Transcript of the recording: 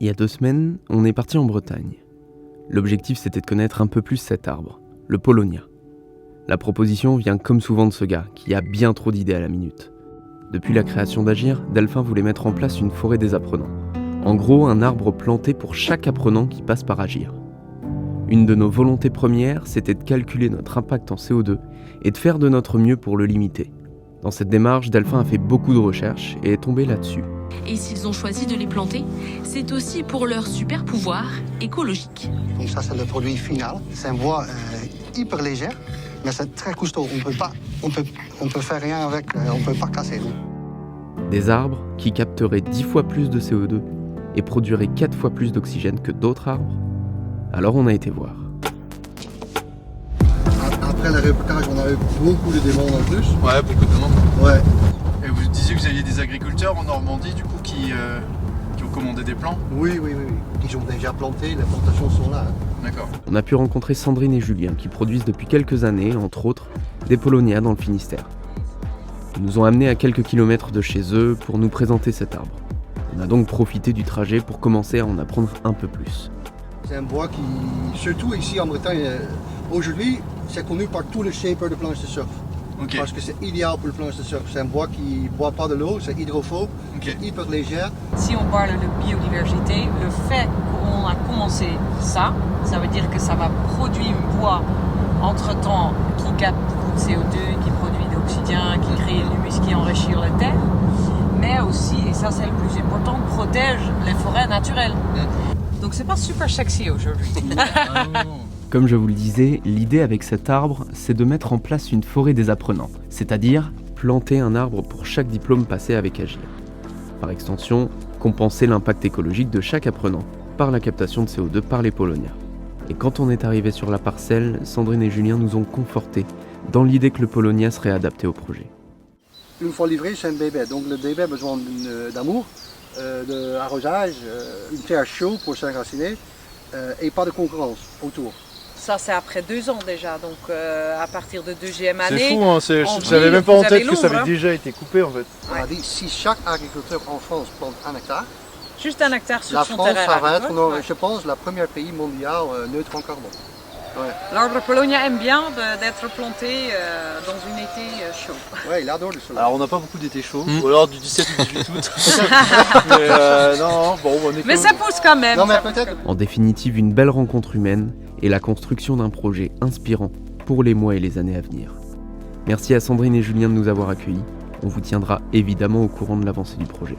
Il y a 2 semaines, on est parti en Bretagne. L'objectif, c'était de connaître un peu plus cet arbre, le Paulownia. La proposition vient comme souvent de ce gars, qui a bien trop d'idées à la minute. Depuis la création d'Agir, Delphin voulait mettre en place une forêt des apprenants. En gros, un arbre planté pour chaque apprenant qui passe par Agir. Une de nos volontés premières, c'était de calculer notre impact en CO2 et de faire de notre mieux pour le limiter. Dans cette démarche, Delphin a fait beaucoup de recherches et est tombé là-dessus. Et s'ils ont choisi de les planter, c'est aussi pour leur super pouvoir écologique. Donc ça, c'est le produit final. C'est un bois hyper léger, mais c'est très costaud. On peut faire rien avec, on peut pas casser. Des arbres qui capteraient 10 fois plus de CO2 et produiraient 4 fois plus d'oxygène que d'autres arbres. Alors on a été voir. Après le reportage, on a eu beaucoup de demandes en plus. Ouais, beaucoup de demandes. Ouais. Et vous disiez que vous aviez des agriculteurs en Normandie, du coup, qui ont commandé des plants. Oui. Ils ont déjà planté, les plantations sont là. D'accord. On a pu rencontrer Sandrine et Julien qui produisent depuis quelques années, entre autres, des Paulownias dans le Finistère. Ils nous ont amenés à quelques kilomètres de chez eux pour nous présenter cet arbre. On a donc profité du trajet pour commencer à en apprendre un peu plus. C'est un bois qui, surtout ici en Bretagne, aujourd'hui, c'est connu par tous les shapers de planches de surf. Ok. Parce que c'est idéal pour le planche de surf. C'est un bois qui ne boit pas de l'eau, c'est hydrophobe, Ok. hyper léger. Si on parle de biodiversité, le fait qu'on a commencé ça veut dire que ça va produire un bois entre-temps qui capte beaucoup de CO2, qui produit de l'oxygène, qui crée l'humus qui enrichit la terre, mais aussi, et ça c'est le plus important, protège les forêts naturelles. Donc c'est pas super sexy aujourd'hui. Comme je vous le disais, l'idée avec cet arbre, c'est de mettre en place une forêt des apprenants, c'est-à-dire planter un arbre pour chaque diplôme passé avec Agir. Par extension, compenser l'impact écologique de chaque apprenant par la captation de CO2 par les Paulownias. Et quand on est arrivé sur la parcelle, Sandrine et Julien nous ont confortés dans l'idée que le Paulownia serait adapté au projet. Une fois livré, c'est un bébé. Donc le bébé a besoin d'amour, d'arrosage, une terre chaude pour s'enraciner et pas de concurrence autour. Ça c'est après 2 ans déjà, donc à partir de 2e année. C'est fou, hein, je savais même pas en tête que ça avait déjà été coupé en fait. On a dit si chaque agriculteur en France plante 1 hectare, Juste 1 hectare sur la son France, terrain. ça va être, agricole. je pense, le premier pays mondial neutre en carbone. Ouais. L'arbre Paulownia aime bien d'être planté dans un été chaud. Ouais, il adore le soleil. Alors on n'a pas beaucoup d'été chaud, ou alors du 17 ou 18 août. Mais non, bon, on est Mais ça pousse quand même. Non mais ça pousse peut-être. quand même. En définitive, une belle rencontre humaine et la construction d'un projet inspirant pour les mois et les années à venir. Merci à Sandrine et Julien de nous avoir accueillis. On vous tiendra évidemment au courant de l'avancée du projet.